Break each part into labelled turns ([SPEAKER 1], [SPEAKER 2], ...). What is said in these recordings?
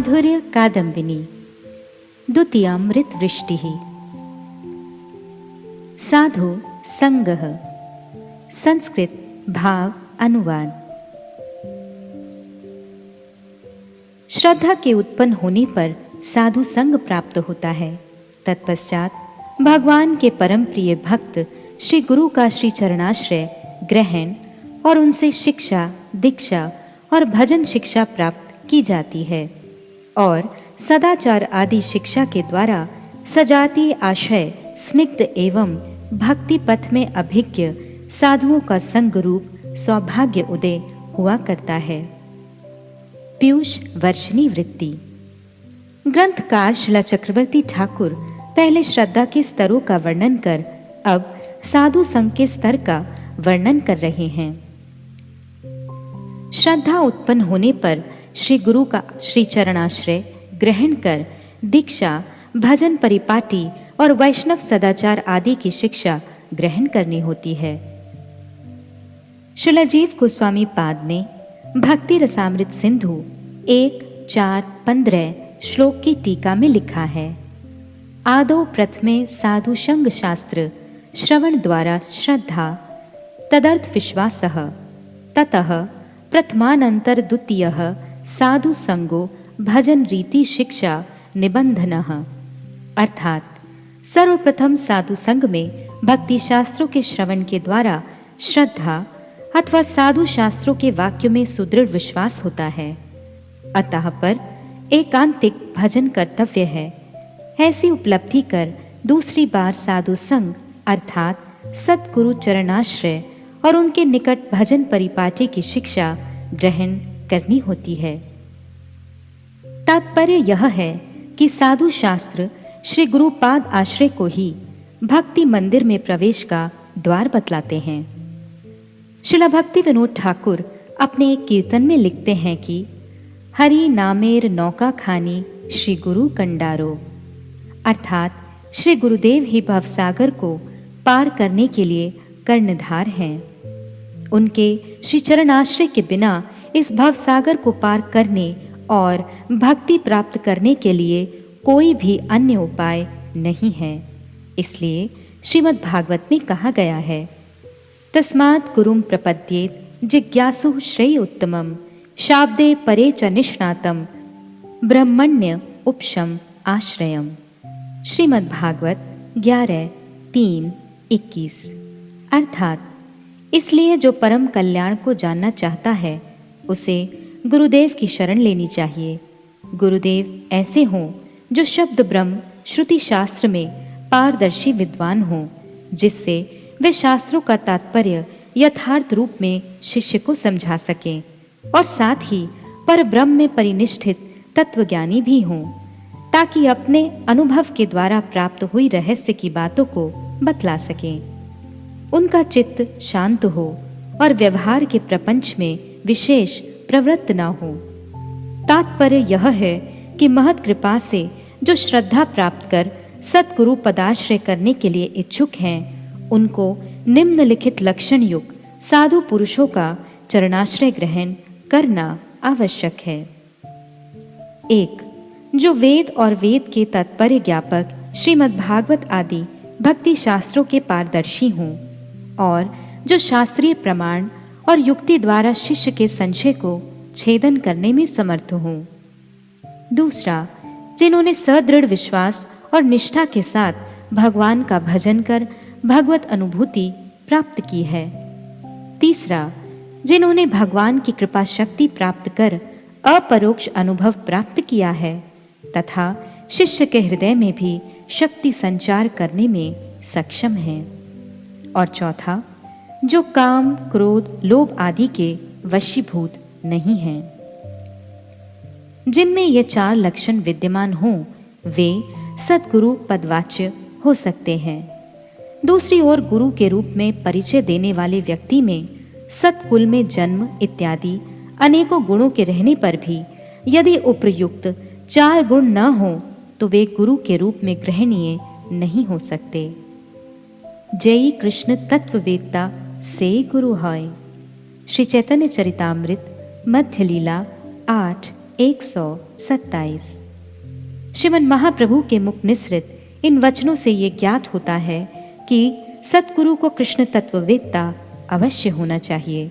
[SPEAKER 1] माधुर्य कादम्बिनी द्वितीयामृत वृष्टिः साधु संगः। संस्कृत भाव अनुवाद। श्रद्धा के उत्पन्न होने पर साधु संग प्राप्त होता है। तत्पश्चात भगवान के परम प्रिय भक्त श्री गुरु का श्री चरणाश्रय ग्रहण और उनसे शिक्षा, दीक्षा और भजन शिक्षा प्राप्त की जाती है और सदाचार आदि शिक्षा के द्वारा सजातीय आशय स्निग्ध एवं भक्ति पथ में अभिज्ञ साधुओं का संग रूप सौभाग्य उदय हुआ करता है। पीयूष वर्षिणी वृत्ति। ग्रंथकार शिला चक्रवर्ती ठाकुर पहले श्रद्धा के स्तरों का वर्णन कर अब साधु संग के स्तर का वर्णन कर रहे हैं। श्रद्धा उत्पन्न होने पर श्री गुरु का श्री चरणाश्रय ग्रहण कर दीक्षा, भजन परिपाटी और वैष्णव सदाचार आदि की शिक्षा ग्रहण करनी होती है। शिलाजीव गोस्वामी पाद ने भक्ति रसामृत सिंधु 1-4-15 श्लोक की टीका में लिखा है, आदौ प्रथमे साधु संग शास्त्र श्रवण द्वारा श्रद्धा तदर्थ विश्वासः ततः प्रथमानंतर द्वितीयः साधु संगो भजन रीति शिक्षा निबंधनः। अर्थात सर्वप्रथम साधु संग में भक्ति शास्त्रों के श्रवण के द्वारा श्रद्धा अथवा साधु शास्त्रों के वाक्यों में सुदृढ़ विश्वास होता है। अतः पर एकांतिक भजन कर्तव्य है। ऐसी उपलब्धि कर दूसरी बार साधु संग अर्थात सतगुरु चरणाश्रय और उनके निकट भजन परिपाटी की शिक्षा ग्रहण करनी होती है। तात्पर्य यह है कि साधु शास्त्र श्री गुरुपाद आश्रय को ही भक्ति मंदिर में प्रवेश का द्वार बतलाते हैं। शिला भक्ति विनोद ठाकुर अपने एक कीर्तन में लिखते हैं कि हरि नामेर नौका खानी श्री गुरु कंडारो, अर्थात श्री गुरुदेव ही भवसागर को पार करने के लिए कर्णधार हैं। उनके श्री चरणाश्रय के बिना इस भवसागर को पार करने और भक्ति प्राप्त करने के लिए कोई भी अन्य उपाय नहीं है। इसलिए श्रीमद् भागवत में कहा गया है, तस्मात् गुरुं प्रपद्येत जिज्ञासु श्रेय उत्तमम शाब्दे परे च निष्णातम ब्रह्मण्य उपशम आश्रयम। श्रीमद् भागवत 11:3-21। अर्थात इसलिए जो परम कल्याण को जानना चाहता है उसे गुरुदेव की शरण लेनी चाहिए। गुरुदेव ऐसे हों जो शब्द ब्रह्म श्रुति शास्त्र में पारदर्शी विद्वान हों, जिससे वे शास्त्रों का तात्पर्य यथार्थ रूप में शिष्य को समझा सकें और साथ ही पर ब्रह्म में परिनिष्ठित तत्वज्ञानी भी हों, ताकि अपने अनुभव के द्वारा प्राप्त हुई रहस्य की बातों को बतला सकें। उनका चित्त शांत हो और व्यवहार के प्रपंच में विशेष प्रवृत्त न हो। तात्पर्य यह है कि महत कृपा से जो श्रद्धा प्राप्त कर सतगुरु पदाश्रय करने के लिए इच्छुक हैं, उनको निम्नलिखित लक्षण युक्त साधु पुरुषों का चरणाश्रय ग्रहण करना आवश्यक है। 1. जो वेद और वेद के तात्पर्य ज्ञापक श्रीमद् भागवत आदि भक्ति शास्त्रों के पारदर्शी हों और जो शास्त्रीय प्रमाण और युक्ति द्वारा शिष्य के संशय को छेदन करने में समर्थ हों। 2. जिन्होंने सदृढ़ विश्वास और निष्ठा के साथ भगवान का भजन कर भगवत अनुभूति प्राप्त की है। 3. जिन्होंने भगवान की कृपा शक्ति प्राप्त कर अपरोक्ष अनुभव प्राप्त किया है तथा शिष्य के हृदय में भी शक्ति संचार करने में सक्षम है। और 4. जो काम, क्रोध, लोभ आदि के वशीभूत नहीं हैं। जिनमें ये 4 लक्षण विद्यमान हों, वे सद्गुरु पदवाच्य हो सकते हैं। दूसरी ओर गुरु के रूप में परिचय देने वाले व्यक्ति में सत्कुल में जन्म इत्यादि अनेकों गुणों के रहने पर भी यदि उपर्युक्त 4 गुण न हो तो वे गुरु के रूप में ग्रहणीय नहीं हो सकते। जय कृष्ण तत्ववेत्ता से गुरु है। श्री चैतन्य चरितामृत मध्य लीला 127। श्रीमन महाप्रभु के मुख निसृत इन वचनों से ये ज्ञात होता है कि सतगुरु को कृष्ण तत्ववेत्ता अवश्य होना चाहिए।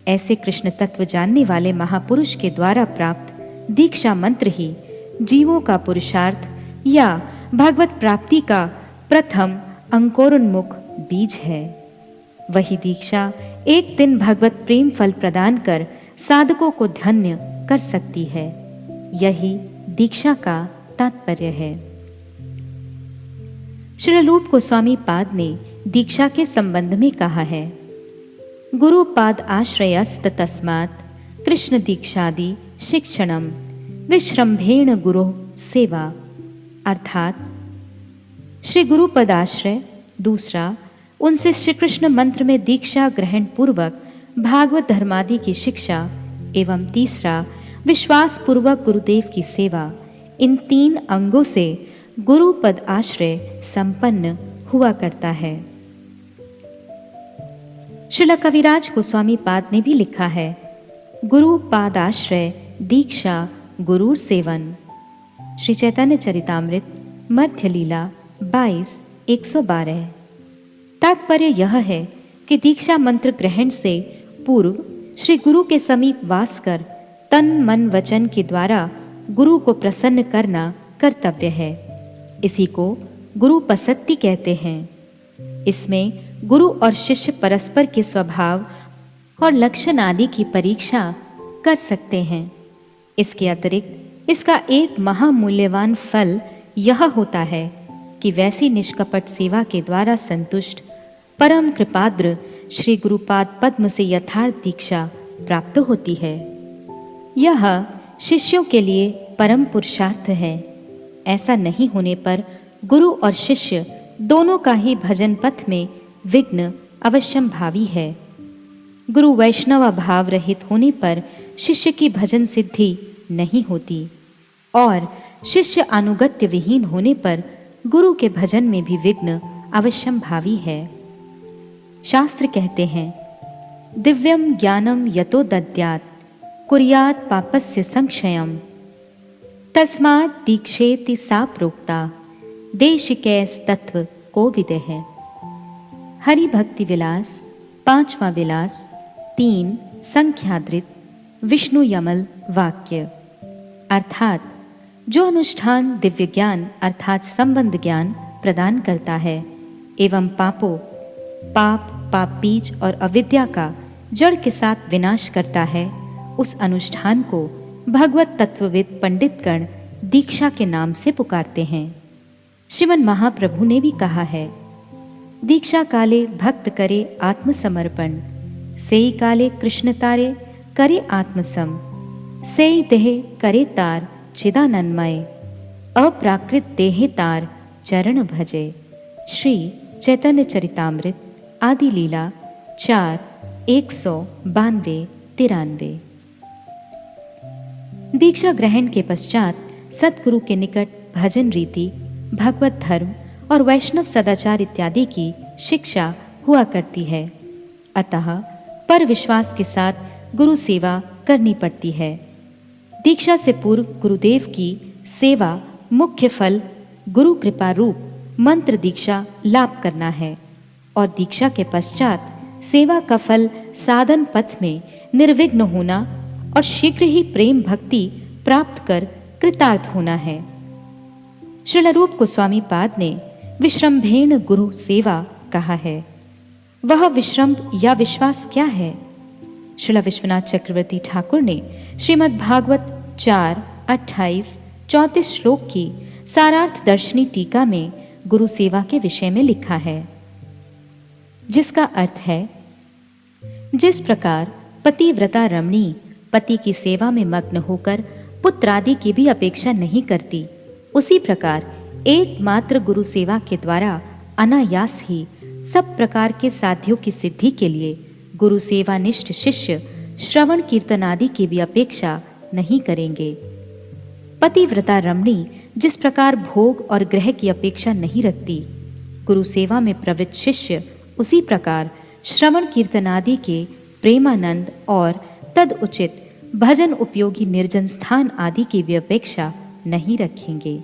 [SPEAKER 1] ऐसे कृष्ण तत्व जानने वाले महापुरुष के द्वारा प्राप्त दीक्षा मंत्र ही जीवों का पुरुषार्थ या भगवत प्राप्ति का प्रथम अंकुरोन्मुख बीज है। वही दीक्षा एक दिन भगवत प्रेम फल प्रदान कर साधकों को धन्य कर सकती है। यही दीक्षा का तात्पर्य है। श्रील रूप गोस्वामी पाद ने दीक्षा के संबंध में कहा है, गुरु पाद आश्रयस्त तस्मात् कृष्ण दीक्षादि शिक्षणम विश्रम्भेण गुरु सेवा। अर्थात श्री गुरु पद आश्रय, दूसरा उनसे श्री कृष्ण मंत्र में दीक्षा ग्रहण पूर्वक भागवत धर्मादि की शिक्षा एवं तीसरा विश्वास पूर्वक गुरुदेव की सेवा, इन तीन अंगों से गुरु पद आश्रय संपन्न हुआ करता है। श्रील कविराज गोस्वामी पाद ने भी लिखा है, गुरु पाद आश्रय दीक्षा गुरु सेवन। श्री चैतन्य चरितामृत मध्य लीला 22:112। तात्पर्य यह है कि दीक्षा मंत्र ग्रहण से पूर्व श्री गुरु के समीप वास कर तन मन वचन के द्वारा गुरु को प्रसन्न करना कर्तव्य है। इसी को गुरु पसत्ति कहते हैं। इसमें गुरु और शिष्य परस्पर के स्वभाव और लक्षण आदि की परीक्षा कर सकते हैं। इसके अतिरिक्त इसका एक महामूल्यवान फल यह होता है कि वैसी निष्कपट सेवा के द्वारा संतुष्ट परम कृपाद्र श्री गुरुपाद पद्म से यथार्थ दीक्षा प्राप्त होती है। यह शिष्यों के लिए परम पुरुषार्थ है। ऐसा नहीं होने पर गुरु और शिष्य दोनों का ही भजन पथ में विघ्न अवश्यम भावी है। गुरु वैष्णव भाव रहित होने पर शिष्य की भजन सिद्धि नहीं होती और शिष्य अनुगत्य विहीन होने पर गुरु के भजन में भी विघ्न अवश्यम भावी है। शास्त्र कहते हैं, दिव्यम ज्ञानम यतो दद्यात् कुर्यात् पापस्य संक्षयम् तस्मात् दीक्षेति सा प्रोक्ता देशिकैस्तत्व को विदेह। हरि भक्ति विलास 5वां विलास 3 संख्यादृत विष्णु यमल वाक्य। अर्थात जो अनुष्ठान दिव्य ज्ञान अर्थात संबंध ज्ञान प्रदान करता है एवं पाप बीज और अविद्या का जड़ के साथ विनाश करता है, उस अनुष्ठान को भगवत तत्वविद पंडितगण दीक्षा के नाम से पुकारते हैं। श्रीमन महाप्रभु ने भी कहा है, दीक्षा काले भक्त करे आत्मसमर्पण, सेई काले कृष्ण तारे करे आत्मसम, सेई देह करे तार चिदानंदमय, अप्राकृत देहे तार चरण भजे। श्री चैतन्य चरितामृत आदि लीला 4:192-93। दीक्षा ग्रहण के पश्चात सतगुरु के निकट भजन रीति, भगवत धर्म और वैष्णव सदाचार इत्यादि की शिक्षा हुआ करती है। अतः पर विश्वास के साथ गुरु सेवा करनी पड़ती है। दीक्षा से पूर्व गुरुदेव की सेवा मुख्य फल गुरु कृपा रूप मंत्र दीक्षा लाभ करना है और दीक्षा के पश्चात सेवा का फल साधन पथ में निर्विघ्न होना और शीघ्र ही प्रेम भक्ति प्राप्त कर कृतार्थ होना है। श्रील रूप गोस्वामी पाद ने विश्रम्भेण गुरु सेवा कहा है। वह विश्रम्भ या विश्वास क्या है? श्रील विश्वनाथ चक्रवर्ती ठाकुर ने श्रीमद् भागवत 4:28-34 श्लोक की सारार्थ दर्शनी टीका में गुरु सेवा के विषय में लिखा है, जिसका अर्थ है, जिस प्रकार पतिव्रता रमणी पति की सेवा में मग्न होकर पुत्र आदि की भी अपेक्षा नहीं करती, उसी प्रकार एकमात्र गुरु सेवा के द्वारा अनायास ही सब प्रकार के साध्यों की सिद्धि के लिए गुरु सेवानिष्ठ शिष्य श्रवण कीर्तन आदि की भी अपेक्षा नहीं करेंगे। पतिव्रता रमणी जिस प्रकार भोग और ग्रह की अपेक्षा नहीं रखती, गुरु सेवा में प्रवृत्त शिष्य उसी प्रकार श्रवण कीर्तन आदि के प्रेमानंद और तद उचित भजन उपयोगी निर्जन स्थान आदि की भी अपेक्षा नहीं रखेंगे।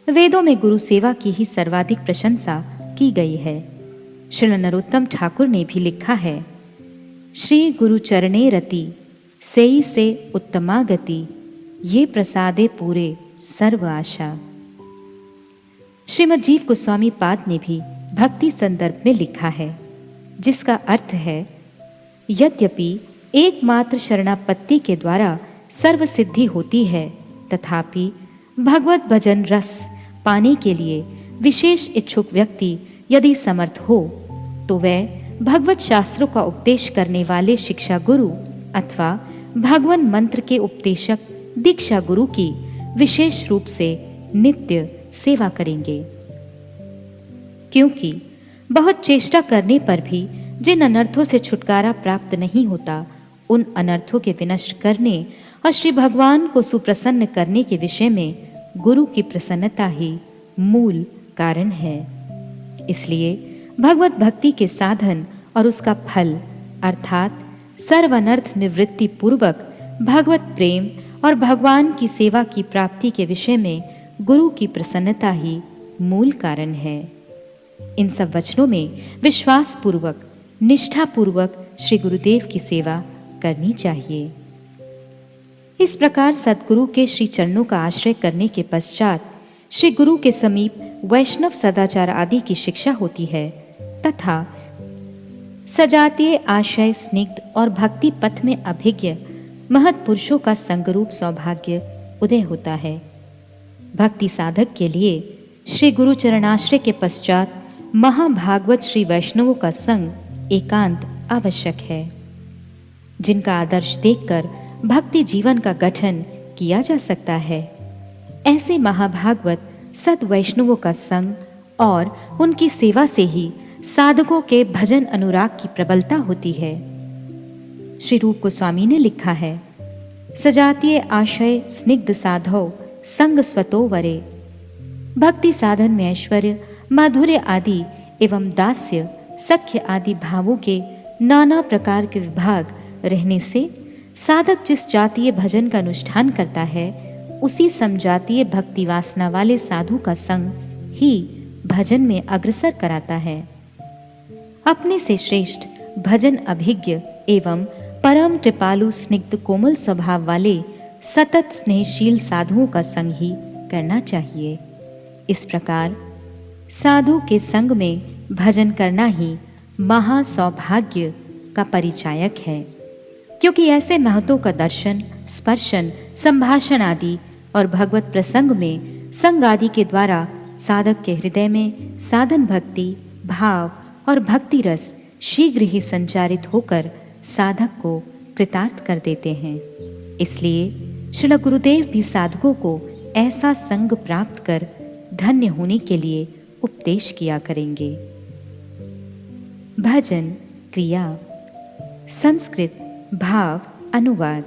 [SPEAKER 1] वेदों में गुरु सेवा की ही सर्वाधिक प्रशंसा की गई है। श्री नरोत्तम ठाकुर ने भी लिखा है, श्री गुरु चरणे रति सेई से उत्तमा गति, ये प्रसादे पूरे सर्व आशा। श्रीमद जीव गोस्वामी पाद ने भी भक्ति संदर्भ में लिखा है, जिसका अर्थ है, यद्यपि एकमात्र शरणापत्ति के द्वारा सर्व सिद्धि होती है, तथापि भगवत भजन रस पाने के लिए विशेष इच्छुक व्यक्ति यदि समर्थ हो तो वह भगवत शास्त्रों का उपदेश करने वाले शिक्षा गुरु अथवा भगवान मंत्र के उपदेशक दीक्षा गुरु की विशेष रूप से नित्य सेवा करेंगे। क्योंकि बहुत चेष्टा करने पर भी जिन अनर्थों से छुटकारा प्राप्त नहीं होता, उन अनर्थों के विनष्ट करने और श्री भगवान को सुप्रसन्न करने के विषय में गुरु की प्रसन्नता ही मूल कारण है। इसलिए भगवत भक्ति के साधन और उसका फल अर्थात सर्व अनर्थ निवृत्ति पूर्वक भगवत प्रेम और भगवान की सेवा की प्राप्ति के विषय में गुरु की प्रसन्नता ही मूल कारण है। इन सब वचनों में विश्वास पूर्वक निष्ठा पूर्वक श्री गुरुदेव की सेवा करनी चाहिए। इस प्रकार सद्गुरु के श्री चरणों का आश्रय करने के पश्चात श्री गुरु के समीप वैष्णव सदाचार आदि की शिक्षा होती है तथा सजातीय आशय स्निग्ध और भक्ति पथ में अभिज्ञ महत् पुरुषों का संगरूप सौभाग्य उदय होता है। भक्ति साधक के लिए श्री गुरु चरणाश्रय के पश्चात महाभागवत श्री वैष्णवों का संग एकांत आवश्यक है, जिनका आदर्श देखकर भक्ति जीवन का गठन किया जा सकता है। ऐसे महाभागवत सद वैष्णवों का संग और उनकी सेवा से ही साधकों के भजन अनुराग की प्रबलता होती है। श्री रूप गोस्वामी ने लिखा है, सजातीय आशय स्निग्ध साधो संग स्वतो वरे। भक्ति साधन में ऐश्वर्य माधुर्य आदि एवं दास्य सख्य आदि भावों के नाना प्रकार के विभाग रहने से साधक जिस जातीय भजन का अनुष्ठान करता है, उसी समजातीय भक्ति वासना वाले साधु का संग ही भजन में अग्रसर कराता है। अपने से श्रेष्ठ भजन अभिज्ञ एवं परम कृपालु स्निग्ध कोमल स्वभाव वाले सतत स्नेहशील साधुओं का संग ही करना चाहिए। इस प्रकार साधु के संग में भजन करना ही महासौभाग्य का परिचायक है, क्योंकि ऐसे महतों का दर्शन स्पर्शन संभाषण आदि और भगवत प्रसंग में संग आदि के द्वारा साधक के हृदय में साधन भक्ति भाव और भक्ति रस शीघ्र ही संचारित होकर साधक को कृतार्थ कर देते हैं। इसलिए श्री गुरुदेव भी साधकों को ऐसा संग प्राप्त कर धन्य होने के लिए उपदेश किया करेंगे। भजन क्रिया संस्कृत भाव अनुवाद।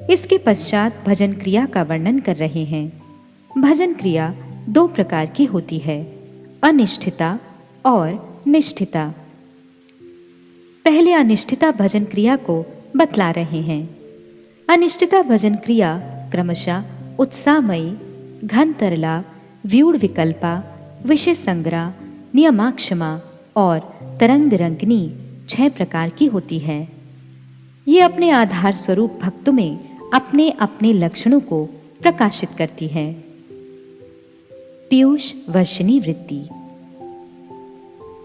[SPEAKER 1] इसके पश्चात भजन क्रिया का वर्णन कर रहे हैं। भजन क्रिया दो प्रकार की होती है, अनिष्ठिता और निष्ठिता। पहले अनिष्ठिता भजन क्रिया को बतला रहे हैं। अनिष्ठिता भजन क्रिया क्रमशः उत्साहमयी, घन तरला, व्यूढ़ विकल्पा, विषय संग्रह, नियमाक्षमा और तरंग रंगनी 6 प्रकार की होती है। ये अपने आधार स्वरूप भक्तों में अपने अपने लक्षणों को प्रकाशित करती है। पीयूष वर्षिणी वृत्ति।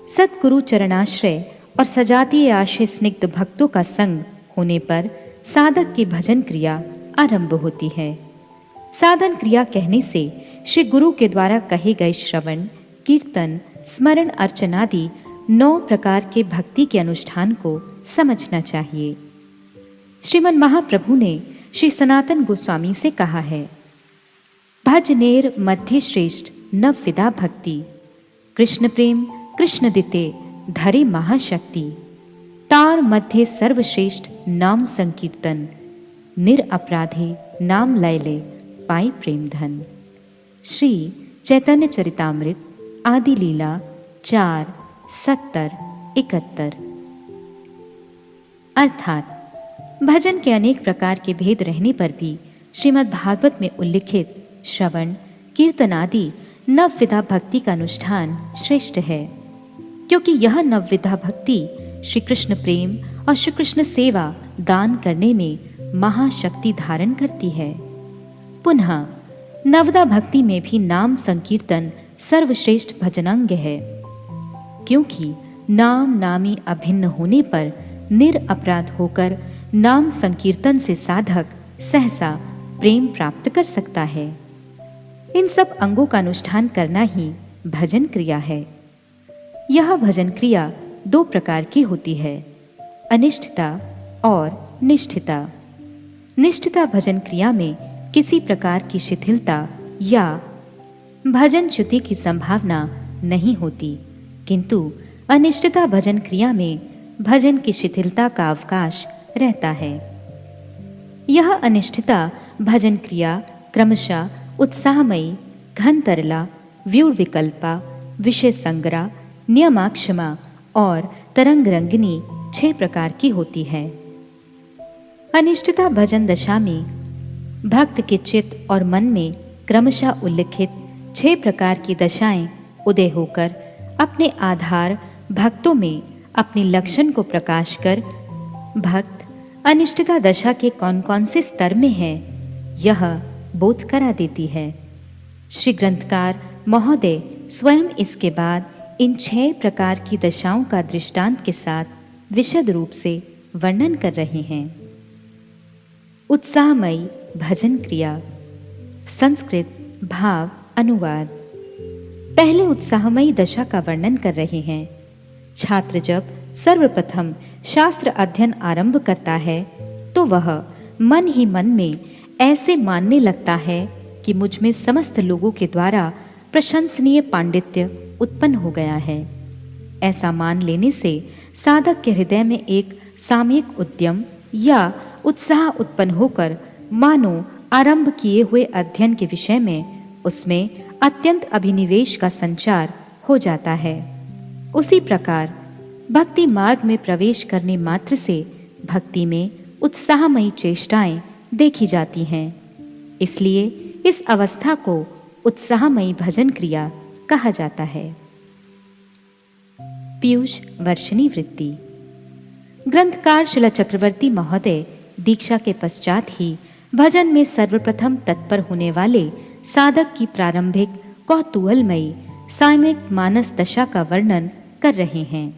[SPEAKER 1] सद्गुरु चरणाश्रय और सजातीय आशय स्निग्ध भक्तों का संग होने पर साधक की भजन क्रिया आरंभ होती है। साधन क्रिया कहने से श्री गुरु के द्वारा कहे गए श्रवण कीर्तन स्मरण अर्चन आदि 9 प्रकार के भक्ति के अनुष्ठान को समझना चाहिए। श्रीमन महाप्रभु ने श्री सनातन गोस्वामी से कहा है, भजनेर मध्य श्रेष्ठ नव विदा भक्ति, कृष्ण प्रेम कृष्ण दिते धरे महाशक्ति, तार मध्य सर्वश्रेष्ठ नाम संकीर्तन, निरअपराधे नाम लैले पाई प्रेम धन। श्री चैतन्य चरितामृत आदि लीला 4:70-71। अर्थात भजन के अनेक प्रकार के भेद रहने पर भी श्रीमद् भागवत में उल्लिखित श्रवण, कीर्तन आदि नवविधा भक्ति का अनुष्ठान श्रेष्ठ है, क्योंकि यह नवविधा भक्ति श्री कृष्ण प्रेम और श्री कृष्ण सेवा दान करने में महाशक्ति धारण करती है। पुनः नवदा भक्ति में भी नाम संकीर्तन सर्वश्रेष्ठ भजनांग है, क्योंकि नाम नामी अभिन्न होने पर निरअपराध होकर नाम संकीर्तन से साधक सहसा प्रेम प्राप्त कर सकता है। इन सब अंगों का अनुष्ठान करना ही भजन क्रिया है। यह भजन क्रिया दो प्रकार की होती है, अनिष्ठिता और निष्ठिता। निष्ठिता भजन क्रिया में किसी प्रकार की शिथिलता या भजन च्युति की संभावना नहीं होती, किंतु अनिष्ठिता भजन क्रिया में भजन की शिथिलता का अवकाश रहता है। यह अनिष्ठिता भजन क्रिया क्रमशः उत्साहमयी, घन तरला, व्यूढ़ विकल्पा, विषय संग्रह, नियमाक्षमा और तरंग रंगिनी 6 प्रकार की होती है। अनिष्ठिता भजन दशा में भक्त के चित्त और मन में क्रमशः उल्लिखित 6 प्रकार की दशाएं उदय होकर अपने आधार भक्तों में अपने लक्षण को प्रकाश कर भक्त अनिष्ठिता दशा के कौन कौन से स्तर में है यह बोध करा देती है। श्री ग्रंथकार महोदय स्वयं इसके बाद इन 6 प्रकार की दशाओं का दृष्टांत के साथ विशद रूप से वर्णन कर रहे हैं। उत्साहमयी भजन क्रिया। संस्कृत भाव अनुवाद। पहले उत्साहमयी दशा का वर्णन कर रहे हैं। छात्र जब सर्वप्रथम शास्त्र अध्ययन आरंभ करता है तो वह मन ही मन में ऐसे मानने लगता है कि मुझ में समस्त लोगों के द्वारा प्रशंसनीय पांडित्य उत्पन्न हो गया है। ऐसा मान लेने से साधक के हृदय में एक सामयिक उद्यम या उत्साह उत्पन्न होकर मानो आरंभ किए हुए अध्ययन के विषय में उसमें अत्यंत अभिनिवेश का संचार हो जाता है। उसी प्रकार भक्ति मार्ग में प्रवेश करने मात्र से भक्ति में उत्साहमयी चेष्टाएं देखी जाती हैं। इसलिए इस अवस्था को उत्साहमयी भजन क्रिया कहा जाता है। पीयूष वर्षिणी वृत्ति। ग्रंथकार शिला चक्रवर्ती महोदय दीक्षा के पश्चात ही भजन में सर्वप्रथम तत्पर होने वाले साधक की प्रारंभिक कौतूहलमयी सामयिक मानस दशा का वर्णन कर रहे हैं।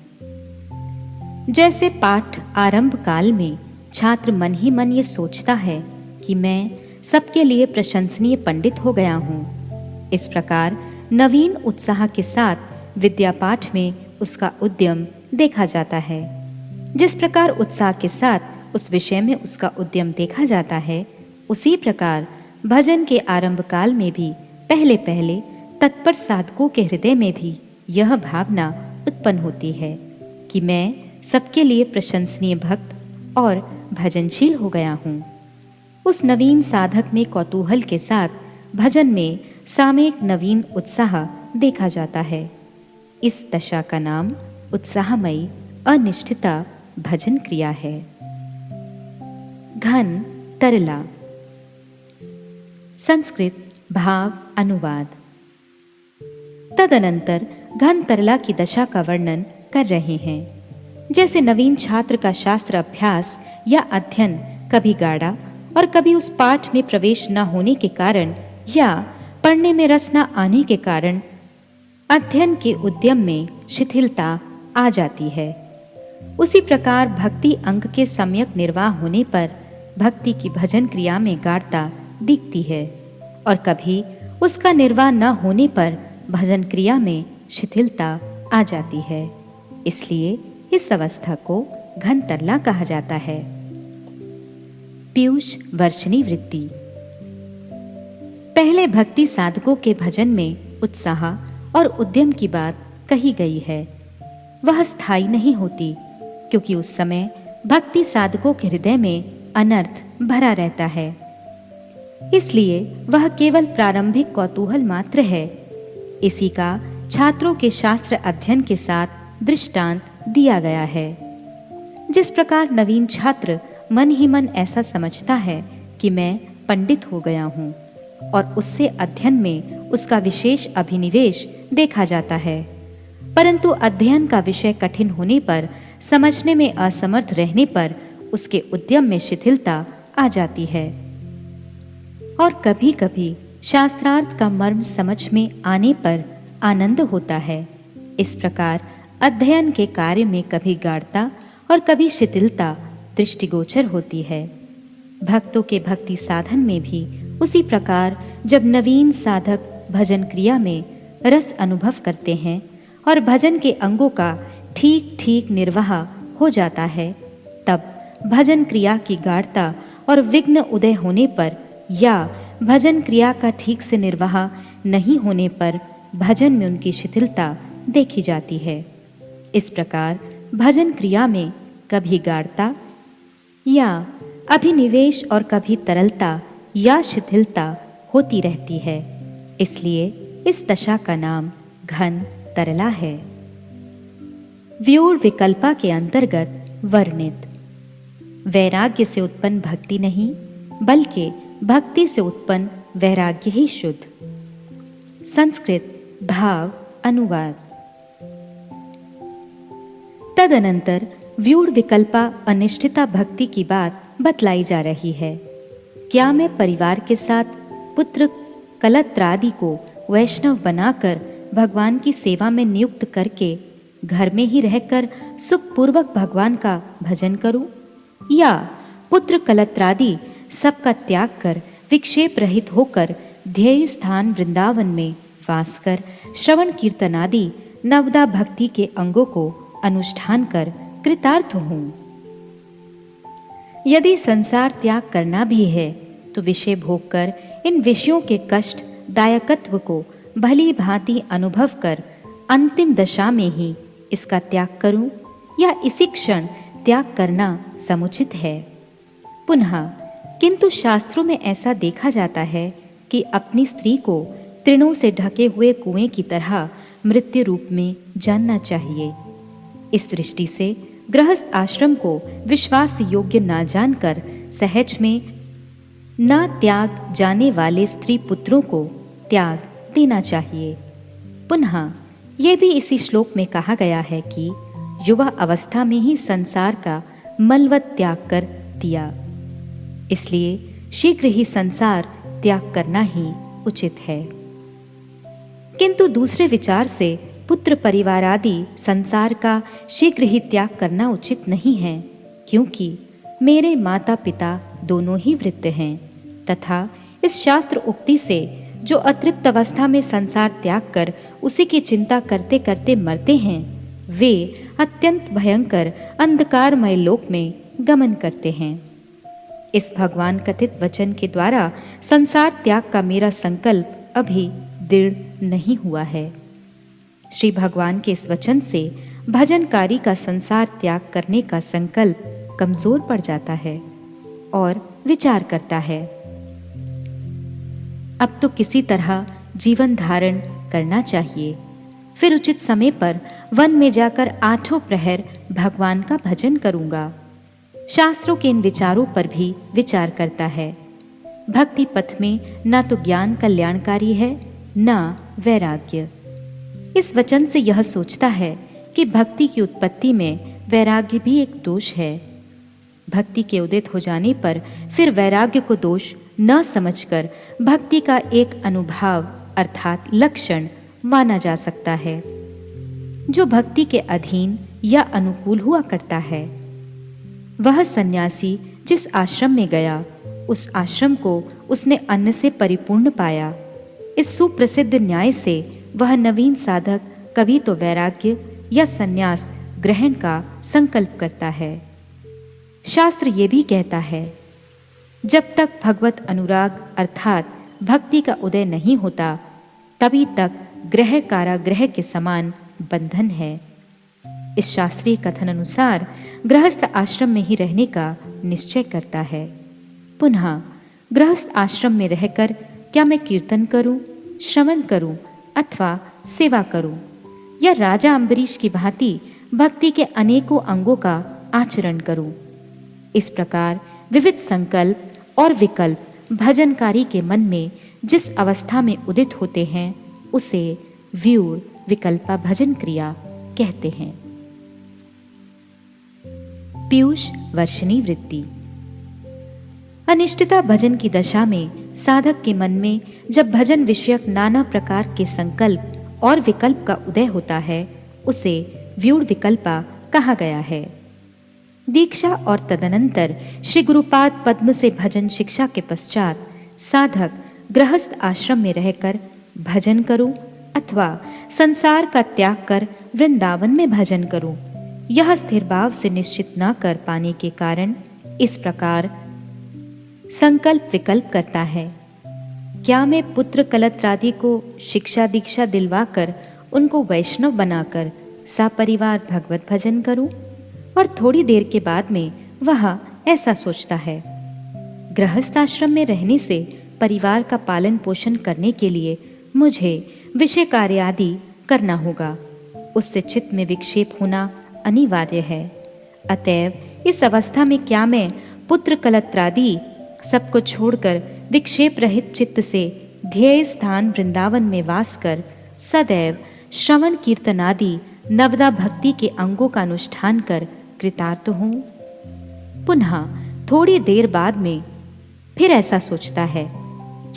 [SPEAKER 1] जैसे पाठ आरंभ काल में छात्र मन ही मन ये सोचता है कि मैं सबके लिए प्रशंसनीय पंडित हो गया हूँ, इस प्रकार नवीन उत्साह के साथ विद्या पाठ में उसका उद्यम देखा जाता है। जिस प्रकार उत्साह के साथ उस विषय में उसका उद्यम देखा जाता है, उसी प्रकार भजन के आरंभ काल में भी पहले पहले तत्पर साधकों के हृदय में भी यह भावना उत्पन्न होती है कि मैं सबके लिए प्रशंसनीय भक्त और भजनशील हो गया हूँ। उस नवीन साधक में कौतूहल के साथ भजन में सामयिक नवीन उत्साह देखा जाता है। इस दशा का नाम उत्साहमयी अनिष्ठिता भजन क्रिया है। घन तरला। संस्कृत भाव अनुवाद। तदनंतर घन तरला की दशा का वर्णन कर रहे हैं। जैसे नवीन छात्र का शास्त्र अभ्यास या अध्ययन कभी गाढ़ा और कभी उस पाठ में प्रवेश न होने के कारण या पढ़ने में रस न आने के कारण अध्ययन के उद्यम में शिथिलता आ जाती है, उसी प्रकार भक्ति अंग के सम्यक निर्वाह होने पर भक्ति की भजन क्रिया में गाढ़ता दिखती है और कभी उसका निर्वाह न होने पर भजन क्रिया में शिथिलता आ जाती है। इसलिए इस अवस्था को घन तरला कहा जाता है। पीयूष वर्षिणी वृत्ति। पहले भक्ति साधकों के भजन में उत्साह और उद्यम की बात कही गई है। वह स्थायी नहीं होती, क्योंकि उस समय भक्ति साधकों के हृदय में अनर्थ भरा रहता है। इसलिए वह केवल प्रारंभिक कौतूहल मात्र है। इसी का छात्रों के शास्त्र अध्ययन के साथ दृष्टांत दिया गया है। जिस प्रकार नवीन छात्र मन ही मन ऐसा समझता है कि मैं पंडित हो गया हूँ और उससे अध्ययन में उसका विशेष अभिनिवेश देखा जाता है। परंतु अध्ययन का विषय कठिन होने पर, समझने में असमर्थ रहने पर उसके उद्यम में शिथिलता आ जाती है। और कभी कभी शास्त्रार्थ का मर्म समझ में आने पर आनंद होता है। इस प्रकार अध्ययन के कार्य में कभी गाढ़ता और कभी शिथिलता दृष्टिगोचर होती है। भक्तों के भक्ति साधन में भी उसी प्रकार जब नवीन साधक भजन क्रिया में रस अनुभव करते हैं और भजन के अंगों का ठीक ठीक निर्वाह हो जाता है, तब भजन क्रिया की गाढ़ता और विघ्न उदय होने पर या भजन क्रिया का ठीक से निर्वाह नहीं होने पर भजन में उनकी शिथिलता देखी जाती है। इस प्रकार भजन क्रिया में कभी गाढ़ता या अभिनिवेश और कभी तरलता या शिथिलता होती रहती है। इसलिए इस दशा का नाम घन तरला है। व्यूढ़ विकल्पा के अंतर्गत वर्णित वैराग्य से उत्पन्न भक्ति नहीं, बल्कि भक्ति से उत्पन्न वैराग्य ही शुद्ध। संस्कृत भाव अनुवाद। तदनंतर व्यूढ़ विकल्पा अनिष्ठिता भक्ति की बात बतलाई जा रही है। क्या मैं परिवार के साथ पुत्र कलत्रादि को वैष्णव बनाकर भगवान की सेवा में नियुक्त करके घर में ही रहकर सुखपूर्वक भगवान का भजन करूं, या पुत्र कलत्रादि सबका त्याग कर विक्षेप रहित होकर ध्येय स्थान वृंदावन में वास कर श्रवण कीर्तन आदि नवदा भक्ति के अंगों को अनुष्ठान कर कृतार्थ हूं। यदि संसार त्याग करना भी है तो विषय भोग कर इन विषयों के कष्ट दायकत्व को भली भांति अनुभव कर अंतिम दशा में ही इसका त्याग करूं, या इसी क्षण त्याग करना समुचित है। पुनः किंतु शास्त्रों में ऐसा देखा जाता है कि अपनी स्त्री को तृणों से ढके हुए कुएं की तरह मृत्यु रूप में जानना चाहिए। इस दृष्टि से गृहस्थ आश्रम को विश्वास योग्य ना जानकर सहज में ना त्याग जाने वाले स्त्री पुत्रों को त्याग देना चाहिए। पुनः ये भी इसी श्लोक में कहा गया है कि युवा अवस्था में ही संसार का मलवत त्याग कर दिया, इसलिए शीघ्र ही संसार त्याग करना ही उचित है। किंतु दूसरे विचार से पुत्र परिवार आदि संसार का शीघ्र ही त्याग करना उचित नहीं है, क्योंकि मेरे माता पिता दोनों ही वृद्ध हैं तथा इस शास्त्र उक्ति से जो अतृप्त अवस्था में संसार त्याग कर उसी की चिंता करते करते मरते हैं, वे अत्यंत भयंकर अंधकारमय लोक में गमन करते हैं। इस भगवान कथित वचन के द्वारा संसार त्याग का मेरा संकल्प अभी दृढ़ नहीं हुआ है। श्री भगवान के इस वचन से भजनकारी का संसार त्याग करने का संकल्प कमजोर पड़ जाता है और विचार करता है, अब तो किसी तरह जीवन धारण करना चाहिए, फिर उचित समय पर वन में जाकर 8 प्रहर भगवान का भजन करूंगा। शास्त्रों के इन विचारों पर भी विचार करता है। भक्ति पथ में ना तो ज्ञान कल्याणकारी है, ना वैराग्य। इस वचन से यह सोचता है कि भक्ति की उत्पत्ति में वैराग्य भी एक दोष है। भक्ति के उदित हो जाने पर फिर वैराग्य को दोष न समझकर भक्ति का एक अनुभाव अर्थात लक्षण माना जा सकता है। जो भक्ति के अधीन या अनुकूल हुआ करता है, वह सन्यासी जिस आश्रम में गया उस आश्रम को उसने अन्न से परिपूर्ण पाया। इस सुप्रसिद्ध न्याय से वह नवीन साधक कभी तो वैराग्य या सन्यास ग्रहण का संकल्प करता है। शास्त्र ये भी कहता है, जब तक भगवत अनुराग अर्थात भक्ति का उदय नहीं होता, तभी तक ग्रह कारागृह के समान बंधन है। इस शास्त्रीय कथन अनुसार गृहस्थ आश्रम में ही रहने का निश्चय करता है। पुनः गृहस्थ आश्रम में रहकर क्या मैं कीर्तन करूं, श्रवण करूं अथवा सेवा करूं, या राजा अम्बरीश की भांति भक्ति के अनेकों अंगों का आचरण करूं? इस प्रकार विविध संकल्प और विकल्प भजनकारी के मन में जिस अवस्था में उदित होते हैं उसे व्यूढ़ विकल्पा भजन क्रिया कहते हैं। पीयूष वर्षिणी वृत्ति। अनिष्टता भजन की दशा में साधक के मन में जब भजन विषयक नाना प्रकार के संकल्प और विकल्प का उदय होता है उसे व्यूढ़ विकल्पा कहा गया है। दीक्षा और तदनंतर श्री गुरुपाद पद्म से भजन शिक्षा के पश्चात साधक गृहस्थ आश्रम में रहकर भजन करूं अथवा संसार का त्याग कर वृंदावन में भजन करूं, यह स्थिर भाव से निश्चित न कर पाने के कारण इस प्रकार संकल्प विकल्प करता है। क्या मैं पुत्र कलत्रादि को शिक्षा दीक्षा दिलवाकर उनको वैष्णव बनाकर सपरिवार भगवत भजन करूं? और थोड़ी देर के बाद में वह ऐसा सोचता है, गृहस्थ आश्रम में रहने से परिवार का पालन पोषण करने के लिए मुझे विषय कार्य आदि करना होगा, उससे चित्त में विक्षेप होना अनिवार्य है। अतएव इस अवस्था में क्या मैं पुत्र कलत्रादि सबको छोड़कर विक्षेप रहित चित्त से ध्येय स्थान वृंदावन में वास कर सदैव श्रवण कीर्तन आदि नवदा भक्ति के अंगों का अनुष्ठान कर कृतार्थ हूँ? पुनः थोड़ी देर बाद में फिर ऐसा सोचता है,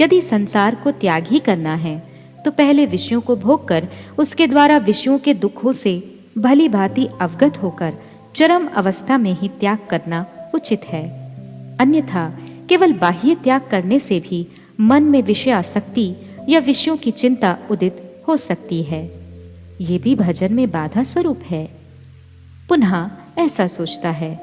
[SPEAKER 1] यदि संसार को त्याग ही करना है तो पहले विषयों को भोग कर उसके द्वारा विषयों के दुखों से भली भांति अवगत होकर चरम अवस्था में ही त्याग करना उचित है। अन्यथा केवल बाह्य त्याग करने से भी मन में विषय आसक्ति या विषयों की चिंता उदित हो सकती है। ये भी भजन में बाधा स्वरूप है। पुनः ऐसा सोचता है,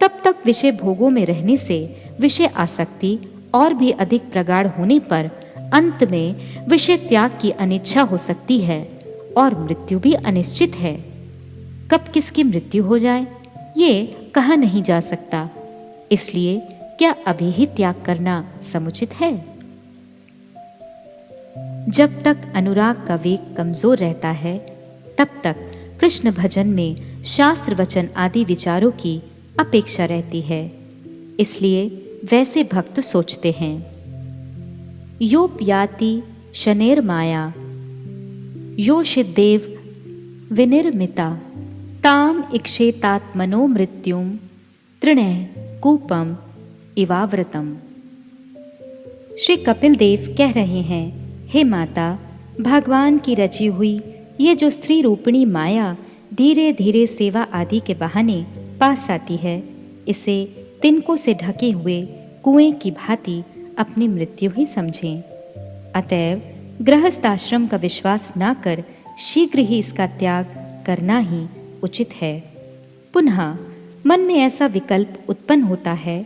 [SPEAKER 1] तब तक विषय भोगों में रहने से विषय आसक्ति और भी अधिक प्रगाढ़ होने पर अंत में विषय त्याग की अनिच्छा हो सकती है और मृत्यु भी अनिश्चित है। कब किसकी मृत्यु हो जाए ये कहा नहीं जा सकता, इसलिए क्या अभी ही त्याग करना समुचित है? जब तक अनुराग का वेग कमजोर रहता है तब तक कृष्ण भजन में शास्त्र वचन आदि विचारों की अपेक्षा रहती है। इसलिए वैसे भक्त सोचते हैं, योपयाति शनेर माया योषिदेव विनिर्मिता ताम इक्षेतात्मनो मृत्युम तृणः कूपम इवाव्रतम। श्री कपिल देव कह रहे हैं, हे माता, भगवान की रची हुई ये जो स्त्री रूपिणी माया धीरे धीरे सेवा आदि के बहाने पास आती है, इसे तिनकों से ढके हुए कुएं की भांति अपनी मृत्यु ही समझें। अतएव गृहस्थ आश्रम का विश्वास न कर शीघ्र ही इसका त्याग करना ही उचित है। पुनः मन में ऐसा विकल्प उत्पन्न होता है,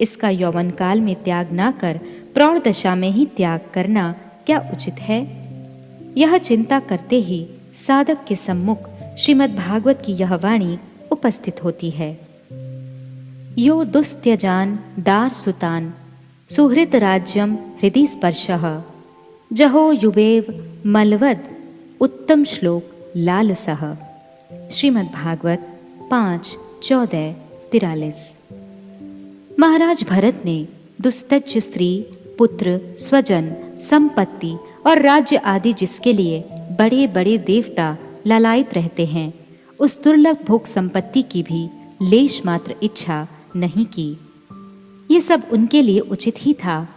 [SPEAKER 1] इसका यौवन काल में त्याग न कर प्रौढ़ दशा में ही त्याग करना क्या उचित है? यह चिंता करते ही साधक के सम्मुख श्रीमद् भागवत की यह वाणी उपस्थित होती है। यो दुस्त्यजान दार सुतान सुहृद राज्यम हृदि स्पर्शः जहो युवेव मलवद उत्तम श्लोक लालसः। श्रीमद् भागवत 5:14-43। महाराज भरत ने दुस्तज स्त्री, पुत्र, स्वजन, संपत्ति और राज्य आदि जिसके लिए बड़े बड़े देवता लालायित रहते हैं, उस दुर्लभ भोग संपत्ति की भी लेश मात्र इच्छा नहीं की। ये सब उनके लिए उचित ही था,